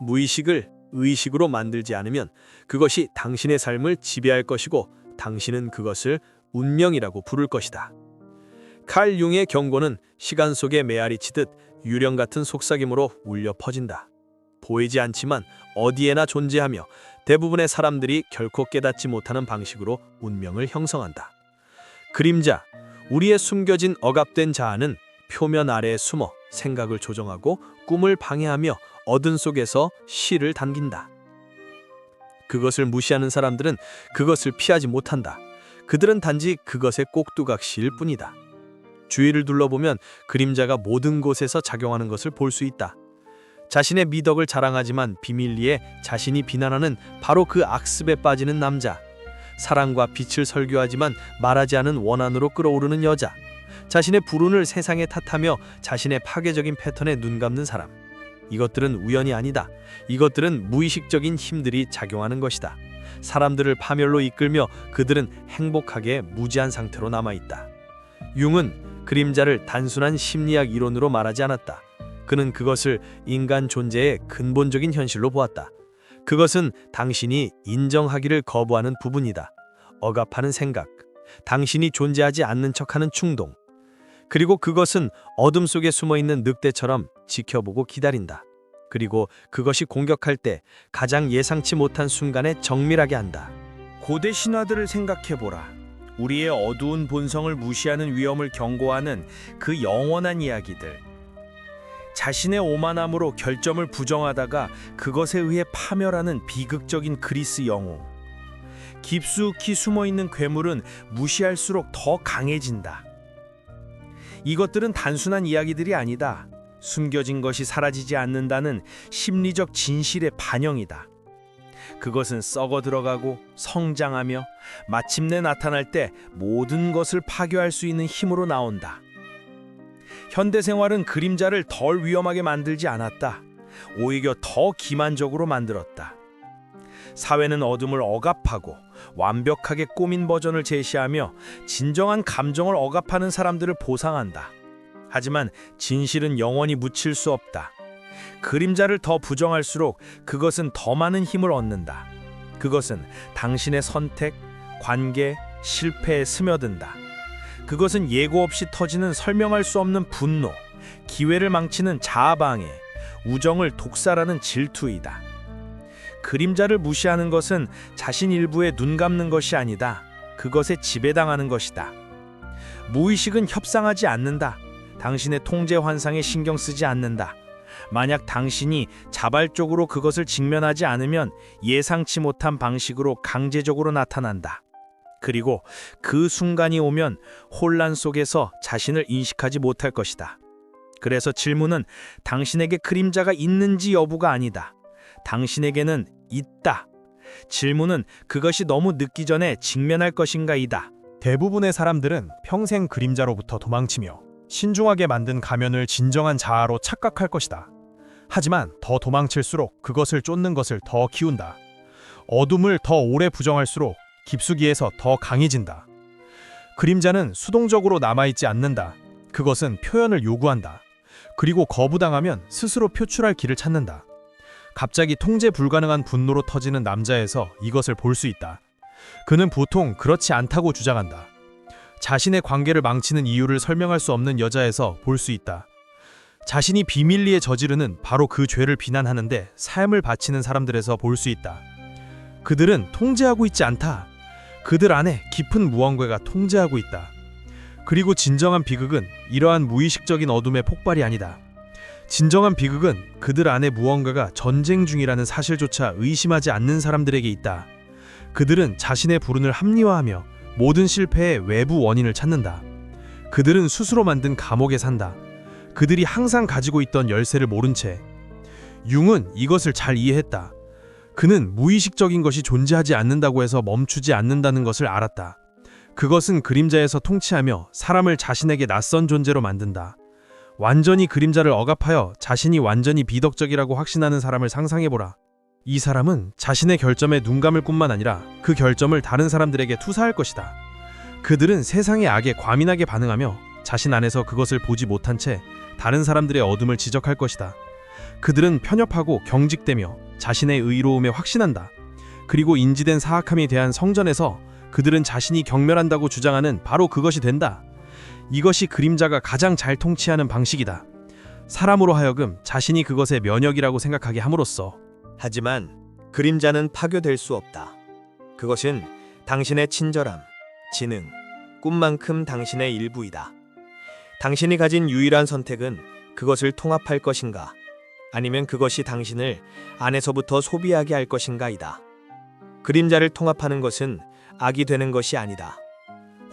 무의식을 의식으로 만들지 않으면 그것이 당신의 삶을 지배할 것이고 당신은 그것을 운명이라고 부를 것이다. 칼 융의 경고는 시간 속에 메아리 치듯 유령 같은 속삭임으로 울려 퍼진다. 보이지 않지만 어디에나 존재하며 대부분의 사람들이 결코 깨닫지 못하는 방식으로 운명을 형성한다. 그림자, 우리의 숨겨진 억압된 자아는 표면 아래에 숨어 생각을 조정하고 꿈을 방해하며 어둠 속에서 실을 당긴다. 그것을 무시하는 사람들은 그것을 피하지 못한다. 그들은 단지 그것의 꼭두각시일 뿐이다. 주위를 둘러보면 그림자가 모든 곳에서 작용하는 것을 볼 수 있다. 자신의 미덕을 자랑하지만 비밀리에 자신이 비난하는 바로 그 악습에 빠지는 남자. 사랑과 빛을 설교하지만 말하지 않은 원한으로 끌어오르는 여자. 자신의 불운을 세상에 탓하며 자신의 파괴적인 패턴에 눈 감는 사람. 이것들은 우연이 아니다. 이것들은 무의식적인 힘들이 작용하는 것이다. 사람들을 파멸로 이끌며 그들은 행복하게 무지한 상태로 남아있다. 융은 그림자를 단순한 심리학 이론으로 말하지 않았다. 그는 그것을 인간 존재의 근본적인 현실로 보았다. 그것은 당신이 인정하기를 거부하는 부분이다. 억압하는 생각, 당신이 존재하지 않는 척하는 충동, 그리고 그것은 어둠 속에 숨어있는 늑대처럼 지켜보고 기다린다. 그리고 그것이 공격할 때 가장 예상치 못한 순간에 정밀하게 한다. 고대 신화들을 생각해보라. 우리의 어두운 본성을 무시하는 위험을 경고하는 그 영원한 이야기들. 자신의 오만함으로 결점을 부정하다가 그것에 의해 파멸하는 비극적인 그리스 영웅. 깊숙이 숨어있는 괴물은 무시할수록 더 강해진다. 이것들은 단순한 이야기들이 아니다. 숨겨진 것이 사라지지 않는다는 심리적 진실의 반영이다. 그것은 썩어 들어가고 성장하며 마침내 나타날 때 모든 것을 파괴할 수 있는 힘으로 나온다. 현대 생활은 그림자를 덜 위험하게 만들지 않았다. 오히려 더 기만적으로 만들었다. 사회는 어둠을 억압하고 완벽하게 꾸민 버전을 제시하며 진정한 감정을 억압하는 사람들을 보상한다. 하지만 진실은 영원히 묻힐 수 없다. 그림자를 더 부정할수록 그것은 더 많은 힘을 얻는다. 그것은 당신의 선택, 관계, 실패에 스며든다. 그것은 예고 없이 터지는 설명할 수 없는 분노, 기회를 망치는 자아방해, 우정을 독살하는 질투이다. 그림자를 무시하는 것은 자신 일부에 눈 감는 것이 아니다. 그것에 지배당하는 것이다. 무의식은 협상하지 않는다. 당신의 통제 환상에 신경 쓰지 않는다. 만약 당신이 자발적으로 그것을 직면하지 않으면 예상치 못한 방식으로 강제적으로 나타난다. 그리고 그 순간이 오면 혼란 속에서 자신을 인식하지 못할 것이다. 그래서 질문은 당신에게 그림자가 있는지 여부가 아니다. 당신에게는 있다. 질문은 그것이 너무 늦기 전에 직면할 것인가이다. 대부분의 사람들은 평생 그림자로부터 도망치며 신중하게 만든 가면을 진정한 자아로 착각할 것이다. 하지만 더 도망칠수록 그것을 쫓는 것을 더 키운다. 어둠을 더 오래 부정할수록 깊숙이에서 더 강해진다. 그림자는 수동적으로 남아있지 않는다. 그것은 표현을 요구한다. 그리고 거부당하면 스스로 표출할 길을 찾는다. 갑자기 통제 불가능한 분노로 터지는 남자에서 이것을 볼 수 있다. 그는 보통 그렇지 않다고 주장한다. 자신의 관계를 망치는 이유를 설명할 수 없는 여자에서 볼 수 있다. 자신이 비밀리에 저지르는 바로 그 죄를 비난하는데 삶을 바치는 사람들에서 볼 수 있다. 그들은 통제하고 있지 않다. 그들 안에 깊은 무언가가 통제하고 있다. 그리고 진정한 비극은 이러한 무의식적인 어둠의 폭발이 아니다. 진정한 비극은 그들 안에 무언가가 전쟁 중이라는 사실조차 의심하지 않는 사람들에게 있다. 그들은 자신의 불운을 합리화하며 모든 실패의 외부 원인을 찾는다. 그들은 스스로 만든 감옥에 산다. 그들이 항상 가지고 있던 열쇠를 모른 채. 융은 이것을 잘 이해했다. 그는 무의식적인 것이 존재하지 않는다고 해서 멈추지 않는다는 것을 알았다. 그것은 그림자에서 통치하며 사람을 자신에게 낯선 존재로 만든다. 완전히 그림자를 억압하여 자신이 완전히 비덕적이라고 확신하는 사람을 상상해보라. 이 사람은 자신의 결점에 눈 감을 뿐만 아니라 그 결점을 다른 사람들에게 투사할 것이다. 그들은 세상의 악에 과민하게 반응하며 자신 안에서 그것을 보지 못한 채 다른 사람들의 어둠을 지적할 것이다. 그들은 편협하고 경직되며 자신의 의로움에 확신한다. 그리고 인지된 사악함에 대한 성전에서 그들은 자신이 경멸한다고 주장하는 바로 그것이 된다. 이것이 그림자가 가장 잘 통치하는 방식이다. 사람으로 하여금 자신이 그것의 면역이라고 생각하게 함으로써. 하지만 그림자는 파괴될 수 없다. 그것은 당신의 친절함, 지능, 꿈만큼 당신의 일부이다. 당신이 가진 유일한 선택은 그것을 통합할 것인가, 아니면 그것이 당신을 안에서부터 소비하게 할 것인가이다. 그림자를 통합하는 것은 악이 되는 것이 아니다.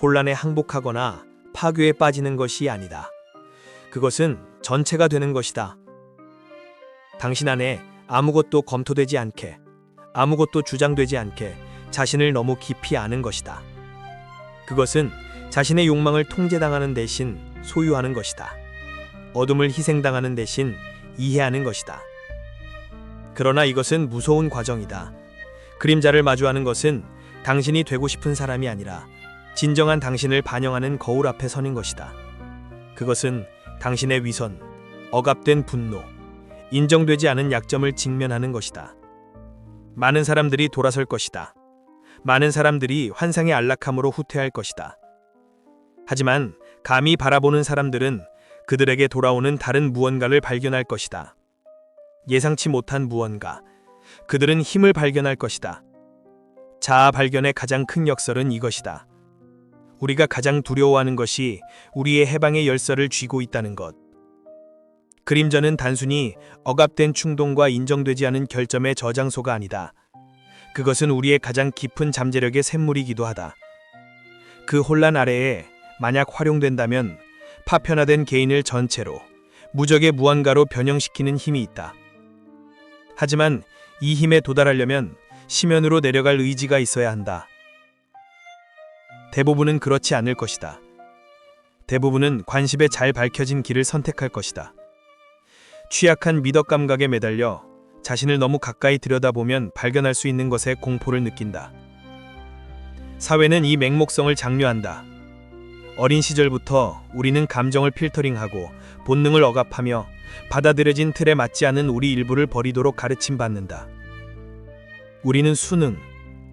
혼란에 항복하거나 파괴에 빠지는 것이 아니다. 그것은 전체가 되는 것이다. 당신 안에 아무것도 검토되지 않게, 아무것도 주장되지 않게 자신을 너무 깊이 아는 것이다. 그것은 자신의 욕망을 통제당하는 대신 소유하는 것이다. 어둠을 희생당하는 대신 이해하는 것이다. 그러나 이것은 무서운 과정이다. 그림자를 마주하는 것은 당신이 되고 싶은 사람이 아니라 진정한 당신을 반영하는 거울 앞에 서는 것이다. 그것은 당신의 위선, 억압된 분노, 인정되지 않은 약점을 직면하는 것이다. 많은 사람들이 돌아설 것이다. 많은 사람들이 환상의 안락함으로 후퇴할 것이다. 하지만 감히 바라보는 사람들은 그들에게 돌아오는 다른 무언가를 발견할 것이다. 예상치 못한 무언가. 그들은 힘을 발견할 것이다. 자아 발견의 가장 큰 역설은 이것이다. 우리가 가장 두려워하는 것이 우리의 해방의 열쇠를 쥐고 있다는 것. 그림자는 단순히 억압된 충동과 인정되지 않은 결점의 저장소가 아니다. 그것은 우리의 가장 깊은 잠재력의 샘물이기도 하다. 그 혼란 아래에 만약 활용된다면 파편화된 개인을 전체로 무적의 무언가로 변형시키는 힘이 있다. 하지만 이 힘에 도달하려면 심연으로 내려갈 의지가 있어야 한다. 대부분은 그렇지 않을 것이다. 대부분은 관습에 잘 밝혀진 길을 선택할 것이다. 취약한 미덕 감각에 매달려 자신을 너무 가까이 들여다보면 발견할 수 있는 것에 공포를 느낀다. 사회는 이 맹목성을 장려한다. 어린 시절부터 우리는 감정을 필터링하고 본능을 억압하며 받아들여진 틀에 맞지 않은 우리 일부를 버리도록 가르침받는다. 우리는 수능,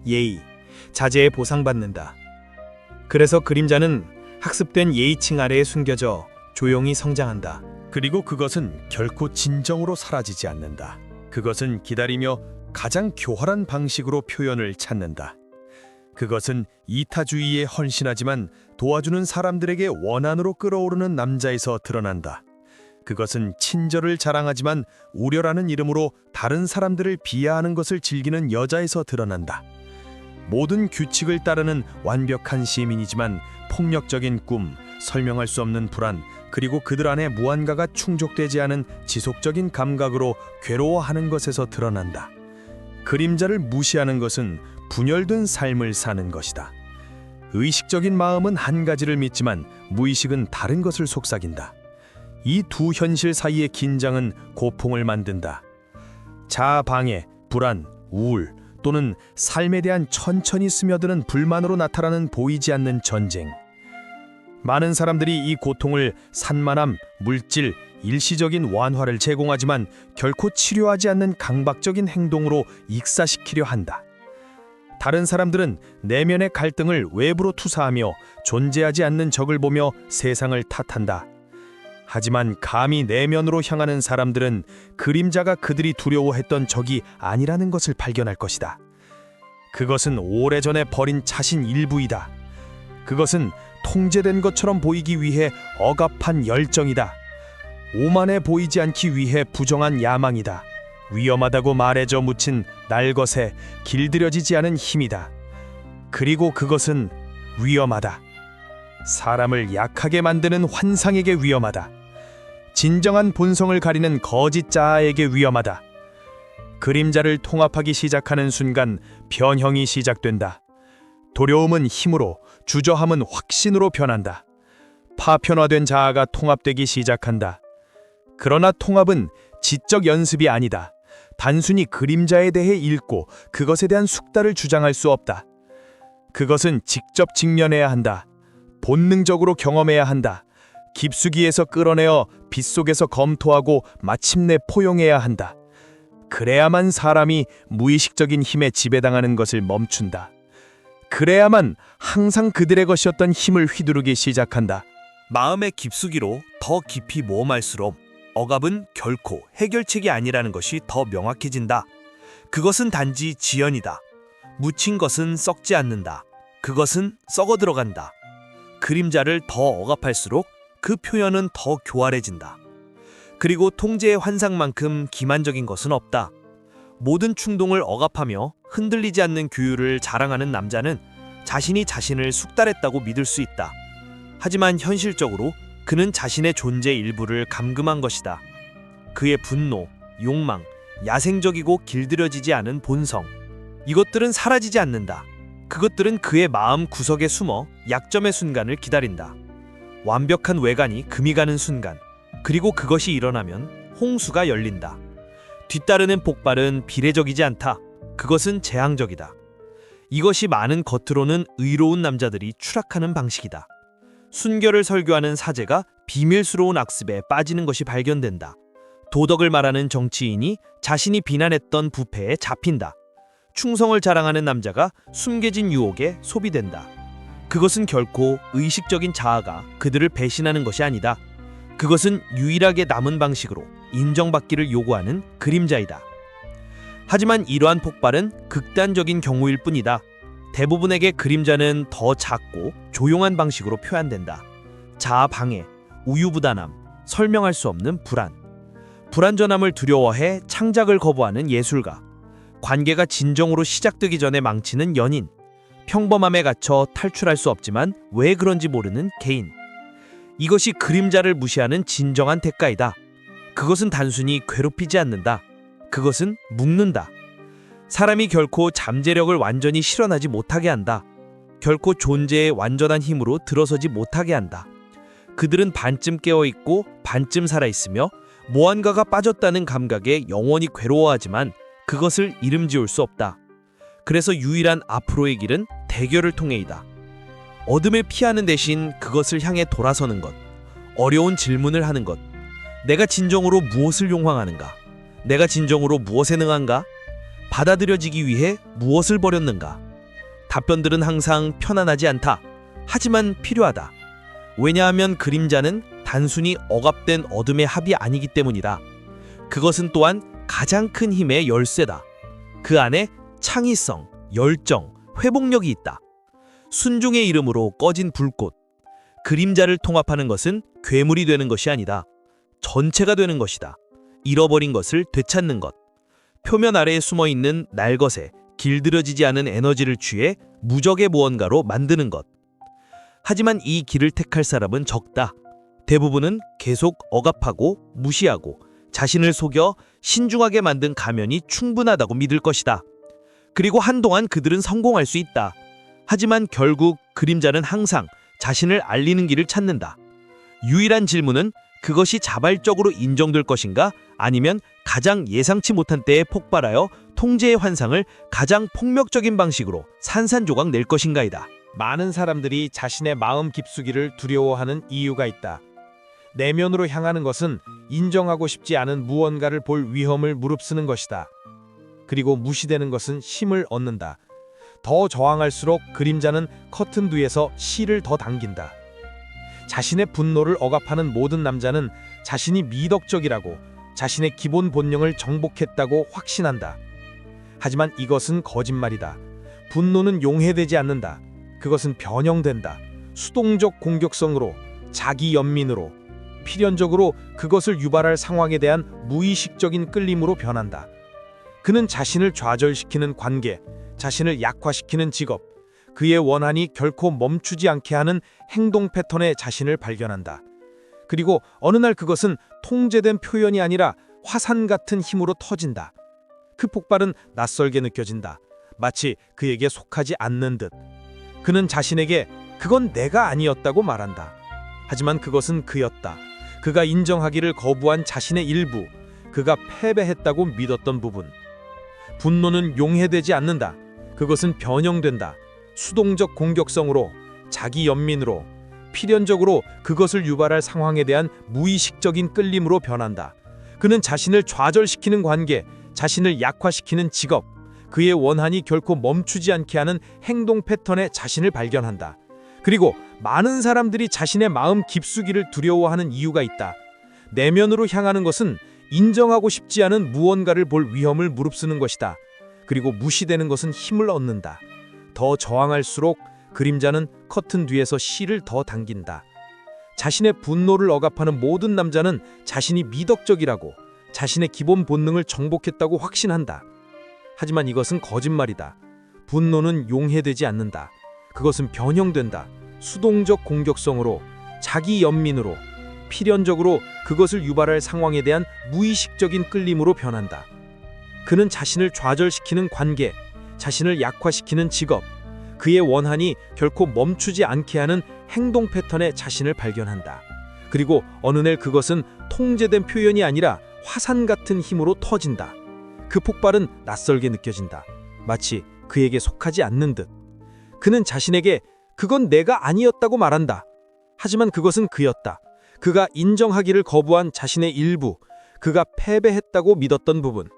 예의, 자제에 보상받는다. 그래서 그림자는 학습된 예의층 아래에 숨겨져 조용히 성장한다. 그리고 그것은 결코 진정으로 사라지지 않는다. 그것은 기다리며 가장 교활한 방식으로 표현을 찾는다. 그것은 이타주의에 헌신하지만 도와주는 사람들에게 원한으로 끌어오르는 남자에서 드러난다. 그것은 친절을 자랑하지만 우려라는 이름으로 다른 사람들을 비하하는 것을 즐기는 여자에서 드러난다. 모든 규칙을 따르는 완벽한 시민이지만 폭력적인 꿈, 설명할 수 없는 불안, 그리고 그들 안에 무언가가 충족되지 않은 지속적인 감각으로 괴로워하는 것에서 드러난다. 그림자를 무시하는 것은 분열된 삶을 사는 것이다. 의식적인 마음은 한 가지를 믿지만 무의식은 다른 것을 속삭인다. 이 두 현실 사이의 긴장은 고풍을 만든다. 자아 방해, 불안, 우울 또는 삶에 대한 천천히 스며드는 불만으로 나타나는 보이지 않는 전쟁. 많은 사람들이 이 고통을 산만함, 물질, 일시적인 완화를 제공하지만 결코 치료하지 않는 강박적인 행동으로 익사시키려 한다. 다른 사람들은 내면의 갈등을 외부로 투사하며 존재하지 않는 적을 보며 세상을 탓한다. 하지만 감히 내면으로 향하는 사람들은 그림자가 그들이 두려워했던 적이 아니라는 것을 발견할 것이다. 그것은 오래전에 버린 자신 일부이다. 그것은 통제된 것처럼 보이기 위해 억압한 열정이다. 오만해 보이지 않기 위해 부정한 야망이다. 위험하다고 말해줘 묻힌 날것에 길들여지지 않은 힘이다. 그리고 그것은 위험하다. 사람을 약하게 만드는 환상에게 위험하다. 진정한 본성을 가리는 거짓 자아에게 위험하다. 그림자를 통합하기 시작하는 순간 변형이 시작된다. 두려움은 힘으로, 주저함은 확신으로 변한다. 파편화된 자아가 통합되기 시작한다. 그러나 통합은 지적 연습이 아니다. 단순히 그림자에 대해 읽고 그것에 대한 숙달을 주장할 수 없다. 그것은 직접 직면해야 한다. 본능적으로 경험해야 한다. 깊숙이에서 끌어내어 빗속에서 검토하고 마침내 포용해야 한다. 그래야만 사람이 무의식적인 힘에 지배당하는 것을 멈춘다. 그래야만 항상 그들의 것이었던 힘을 휘두르기 시작한다. 마음의 깊숙이로 더 깊이 모험할수록 억압은 결코 해결책이 아니라는 것이 더 명확해진다. 그것은 단지 지연이다. 묻힌 것은 썩지 않는다. 그것은 썩어 들어간다. 그림자를 더 억압할수록 그 표현은 더 교활해진다. 그리고 통제의 환상만큼 기만적인 것은 없다. 모든 충동을 억압하며 흔들리지 않는 규율을 자랑하는 남자는 자신이 자신을 숙달했다고 믿을 수 있다. 하지만 현실적으로 그는 자신의 존재 일부를 감금한 것이다. 그의 분노, 욕망, 야생적이고 길들여지지 않은 본성, 이것들은 사라지지 않는다. 그것들은 그의 마음 구석에 숨어 약점의 순간을 기다린다. 완벽한 외관이 금이 가는 순간, 그리고 그것이 일어나면 홍수가 열린다. 뒤따르는 폭발은 비례적이지 않다. 그것은 재앙적이다. 이것이 많은 겉으로는 의로운 남자들이 추락하는 방식이다. 순결을 설교하는 사제가 비밀스러운 악습에 빠지는 것이 발견된다. 도덕을 말하는 정치인이 자신이 비난했던 부패에 잡힌다. 충성을 자랑하는 남자가 숨겨진 유혹에 소비된다. 그것은 결코 의식적인 자아가 그들을 배신하는 것이 아니다. 그것은 유일하게 남은 방식으로 인정받기를 요구하는 그림자이다. 하지만 이러한 폭발은 극단적인 경우일 뿐이다. 대부분에게 그림자는 더 작고 조용한 방식으로 표현된다. 자아 방해, 우유부단함, 설명할 수 없는 불안. 불완전함을 두려워해 창작을 거부하는 예술가. 관계가 진정으로 시작되기 전에 망치는 연인. 평범함에 갇혀 탈출할 수 없지만 왜 그런지 모르는 개인. 이것이 그림자를 무시하는 진정한 대가이다. 그것은 단순히 괴롭히지 않는다. 그것은 묶는다. 사람이 결코 잠재력을 완전히 실현하지 못하게 한다. 결코 존재의 완전한 힘으로 들어서지 못하게 한다. 그들은 반쯤 깨어있고 반쯤 살아있으며 무언가가 빠졌다는 감각에 영원히 괴로워하지만 그것을 이름 지을 수 없다. 그래서 유일한 앞으로의 길은 대결을 통해이다. 어둠을 피하는 대신 그것을 향해 돌아서는 것. 어려운 질문을 하는 것. 내가 진정으로 무엇을 용황하는가? 내가 진정으로 무엇에 능한가? 받아들여지기 위해 무엇을 버렸는가? 답변들은 항상 편안하지 않다. 하지만 필요하다. 왜냐하면 그림자는 단순히 억압된 어둠의 합이 아니기 때문이다. 그것은 또한 가장 큰 힘의 열쇠다. 그 안에 창의성, 열정, 회복력이 있다. 순종의 이름으로 꺼진 불꽃. 그림자를 통합하는 것은 괴물이 되는 것이 아니다. 전체가 되는 것이다. 잃어버린 것을 되찾는 것. 표면 아래에 숨어있는 날것에 길들여지지 않은 에너지를 취해 무적의 무언가로 만드는 것. 하지만 이 길을 택할 사람은 적다. 대부분은 계속 억압하고 무시하고 자신을 속여 신중하게 만든 가면이 충분하다고 믿을 것이다. 그리고 한동안 그들은 성공할 수 있다. 하지만 결국 그림자는 항상 자신을 알리는 길을 찾는다. 유일한 질문은 그것이 자발적으로 인정될 것인가 아니면 가장 예상치 못한 때에 폭발하여 통제의 환상을 가장 폭력적인 방식으로 산산조각 낼 것인가이다. 많은 사람들이 자신의 마음 깊숙이를 두려워하는 이유가 있다. 내면으로 향하는 것은 인정하고 싶지 않은 무언가를 볼 위험을 무릅쓰는 것이다. 그리고 무시되는 것은 힘을 얻는다. 더 저항할수록 그림자는 커튼 뒤에서 실을 더 당긴다. 자신의 분노를 억압하는 모든 남자는 자신이 미덕적이라고 자신의 기본 본능을 정복했다고 확신한다. 하지만 이것은 거짓말이다. 분노는 용해되지 않는다. 그것은 변형된다. 수동적 공격성으로, 자기 연민으로, 필연적으로 그것을 유발할 상황에 대한 무의식적인 끌림으로 변한다. 그는 자신을 좌절시키는 관계, 자신을 약화시키는 직업, 그의 원한이 결코 멈추지 않게 하는 행동 패턴에 자신을 발견한다. 그리고 어느 날 그것은 통제된 표현이 아니라 화산 같은 힘으로 터진다. 그 폭발은 낯설게 느껴진다. 마치 그에게 속하지 않는 듯. 그는 자신에게 그건 내가 아니었다고 말한다. 하지만 그것은 그였다. 그가 인정하기를 거부한 자신의 일부, 그가 패배했다고 믿었던 부분. 분노는 용해되지 않는다. 그것은 변형된다. 수동적 공격성으로, 자기 연민으로, 필연적으로 그것을 유발할 상황에 대한 무의식적인 끌림으로 변한다. 그는 자신을 좌절시키는 관계, 자신을 약화시키는 직업, 그의 원한이 결코 멈추지 않게 하는 행동 패턴에 자신을 발견한다. 그리고 많은 사람들이 자신의 마음 깊숙이를 두려워하는 이유가 있다. 내면으로 향하는 것은 인정하고 싶지 않은 무언가를 볼 위험을 무릅쓰는 것이다. 그리고 무시되는 것은 힘을 얻는다. 더 저항할수록 그림자는 커튼 뒤에서 실을 더 당긴다. 자신의 분노를 억압하는 모든 남자는 자신이 미덕적이라고, 자신의 기본 본능을 정복했다고 확신한다. 하지만 이것은 거짓말이다. 분노는 용해되지 않는다. 그것은 변형된다. 수동적 공격성으로, 자기 연민으로, 필연적으로 그것을 유발할 상황에 대한 무의식적인 끌림으로 변한다. 그는 자신을 좌절시키는 관계, 자신을 약화시키는 직업, 그의 원한이 결코 멈추지 않게 하는 행동 패턴에 자신을 발견한다. 그리고 어느 날 그것은 통제된 표현이 아니라 화산 같은 힘으로 터진다. 그 폭발은 낯설게 느껴진다. 마치 그에게 속하지 않는 듯. 그는 자신에게 그건 내가 아니었다고 말한다. 하지만 그것은 그였다. 그가 인정하기를 거부한 자신의 일부, 그가 패배했다고 믿었던 부분.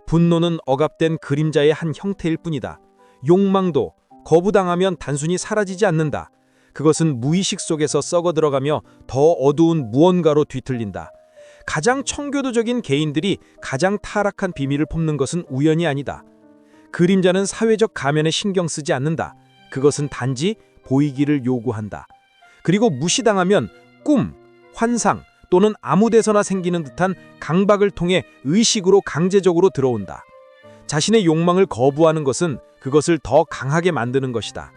분노는 억압된 그림자의 한 형태일 뿐이다. 욕망도 거부당하면 단순히 사라지지 않는다. 그것은 무의식 속에서 썩어 들어가며 더 어두운 무언가로 뒤틀린다. 가장 청교도적인 개인들이 가장 타락한 비밀을 폼는 것은 우연이 아니다. 그림자는 사회적 가면에 신경 쓰지 않는다. 그것은 단지 보이기를 요구한다. 그리고 무시당하면 꿈, 환상 또는 아무 데서나 생기는 듯한 강박을 통해 의식으로 강제적으로 들어온다. 자신의 욕망을 거부하는 것은 그것을 더 강하게 만드는 것이다.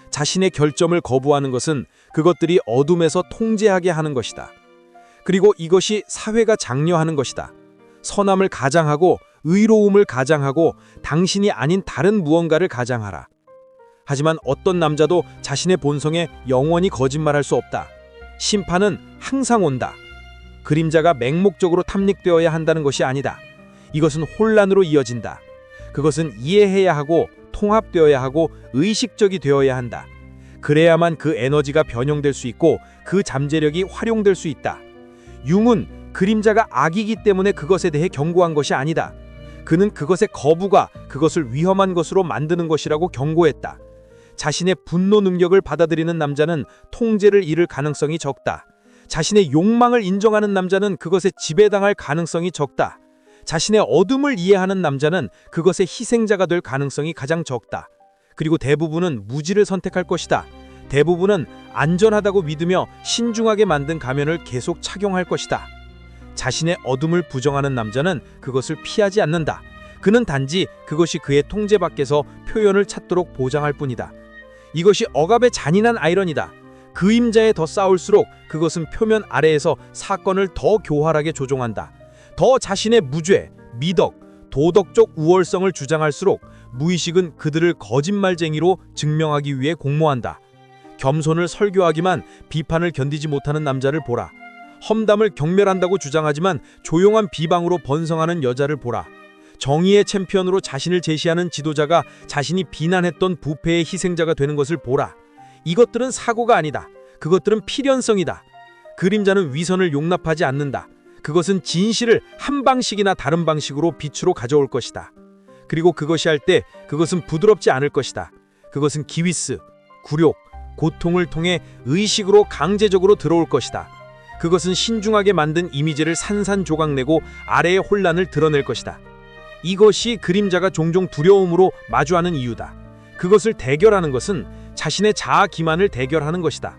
자신의 결점을 거부하는 것은 그것들이 어둠에서 통제하게 하는 것이다. 그리고 이것이 사회가 장려하는 것이다. 선함을 가장하고 의로움을 가장하고 당신이 아닌 다른 무언가를 가장하라. 하지만 어떤 남자도 자신의 본성에 영원히 거짓말할 수 없다. 심판은 항상 온다. 그림자가 맹목적으로 탐닉되어야 한다는 것이 아니다. 이것은 혼란으로 이어진다. 그것은 이해해야 하고 통합되어야 하고 의식적이 되어야 한다. 그래야만 그 에너지가 변형될 수 있고 그 잠재력이 활용될 수 있다. 융은 그림자가 악이기 때문에 그것에 대해 경고한 것이 아니다. 그는 그것의 거부가 그것을 위험한 것으로 만드는 것이라고 경고했다. 자신의 분노 능력을 받아들이는 남자는 통제를 잃을 가능성이 적다. 자신의 욕망을 인정하는 남자는 그것에 지배당할 가능성이 적다. 자신의 어둠을 이해하는 남자는 그것의 희생자가 될 가능성이 가장 적다. 그리고 대부분은 무지를 선택할 것이다. 대부분은 안전하다고 믿으며 신중하게 만든 가면을 계속 착용할 것이다. 자신의 어둠을 부정하는 남자는 그것을 피하지 않는다. 그는 단지 그것이 그의 통제 밖에서 표현을 찾도록 보장할 뿐이다. 이것이 억압의 잔인한 아이러니다. 그림자에 더 싸울수록 그것은 표면 아래에서 사건을 더 교활하게 조종한다. 더 자신의 무죄, 미덕, 도덕적 우월성을 주장할수록 무의식은 그들을 거짓말쟁이로 증명하기 위해 공모한다. 겸손을 설교하기만 비판을 견디지 못하는 남자를 보라. 험담을 경멸한다고 주장하지만 조용한 비방으로 번성하는 여자를 보라. 정의의 챔피언으로 자신을 제시하는 지도자가 자신이 비난했던 부패의 희생자가 되는 것을 보라. 이것들은 사고가 아니다. 그것들은 필연성이다. 그림자는 위선을 용납하지 않는다. 그것은 진실을 한 방식이나 다른 방식으로 빛으로 가져올 것이다. 그리고 그것이 할 때 그것은 부드럽지 않을 것이다. 그것은 기위스, 굴욕, 고통을 통해 의식으로 강제적으로 들어올 것이다. 그것은 신중하게 만든 이미지를 산산조각내고 아래의 혼란을 드러낼 것이다. 이것이 그림자가 종종 두려움으로 마주하는 이유다. 그것을 대결하는 것은 자신의 자아 기만을 대결하는 것이다.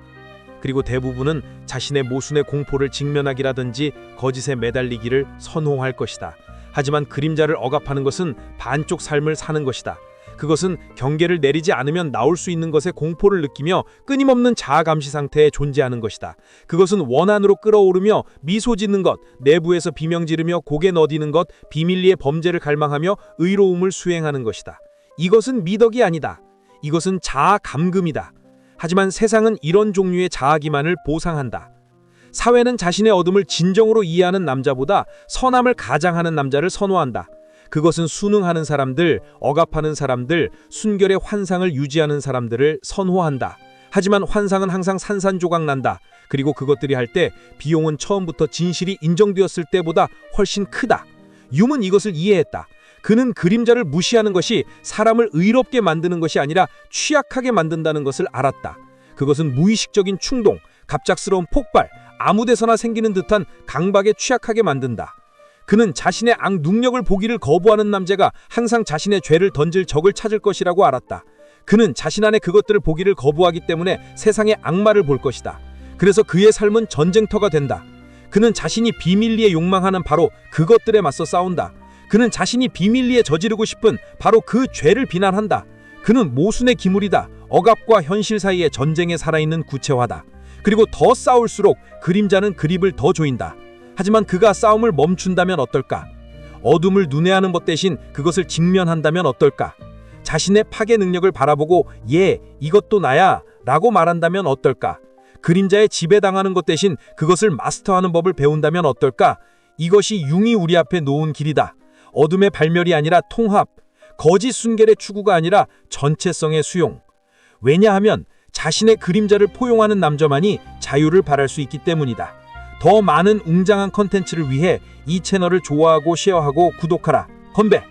그리고 대부분은 자신의 모순의 공포를 직면하기라든지 거짓에 매달리기를 선호할 것이다. 하지만 그림자를 억압하는 것은 반쪽 삶을 사는 것이다. 그것은 경계를 내리지 않으면 나올 수 있는 것에 공포를 느끼며 끊임없는 자아 감시 상태에 존재하는 것이다. 그것은 원한으로 끓어오르며 미소 짓는 것, 내부에서 비명 지르며 고개 너디는 것, 비밀리에 범죄를 갈망하며 의로움을 수행하는 것이다. 이것은 미덕이 아니다. 이것은 자아 감금이다. 하지만 세상은 이런 종류의 자아 기만을 보상한다. 사회는 자신의 어둠을 진정으로 이해하는 남자보다 선함을 가장하는 남자를 선호한다. 그것은 순응하는 사람들, 억압하는 사람들, 순결의 환상을 유지하는 사람들을 선호한다. 하지만 환상은 항상 산산조각 난다. 그리고 그것들이 할 때 비용은 처음부터 진실이 인정되었을 때보다 훨씬 크다. 윰은 이것을 이해했다. 그는 그림자를 무시하는 것이 사람을 의롭게 만드는 것이 아니라 취약하게 만든다는 것을 알았다. 그것은 무의식적인 충동, 갑작스러운 폭발, 아무 데서나 생기는 듯한 강박에 취약하게 만든다. 그는 자신의 악 능력을 보기를 거부하는 남자가 항상 자신의 죄를 던질 적을 찾을 것이라고 알았다. 그는 자신 안에 그것들을 보기를 거부하기 때문에 세상의 악마를 볼 것이다. 그래서 그의 삶은 전쟁터가 된다. 그는 자신이 비밀리에 욕망하는 바로 그것들에 맞서 싸운다. 그는 자신이 비밀리에 저지르고 싶은 바로 그 죄를 비난한다. 그는 모순의 기물이다. 억압과 현실 사이의 전쟁에 살아있는 구체화다. 그리고 더 싸울수록 그림자는 그립을 더 조인다. 하지만 그가 싸움을 멈춘다면 어떨까? 어둠을 눈에하는 것 대신 그것을 직면한다면 어떨까? 자신의 파괴 능력을 바라보고 이것도 나야 라고 말한다면 어떨까? 그림자에 지배당하는 것 대신 그것을 마스터하는 법을 배운다면 어떨까? 이것이 융이 우리 앞에 놓은 길이다. 어둠의 발멸이 아니라 통합, 거짓 순결의 추구가 아니라 전체성의 수용. 왜냐하면 자신의 그림자를 포용하는 남자만이 자유를 바랄 수 있기 때문이다. 더 많은 웅장한 컨텐츠를 위해 이 채널을 좋아하고 쉐어하고 구독하라. 건배!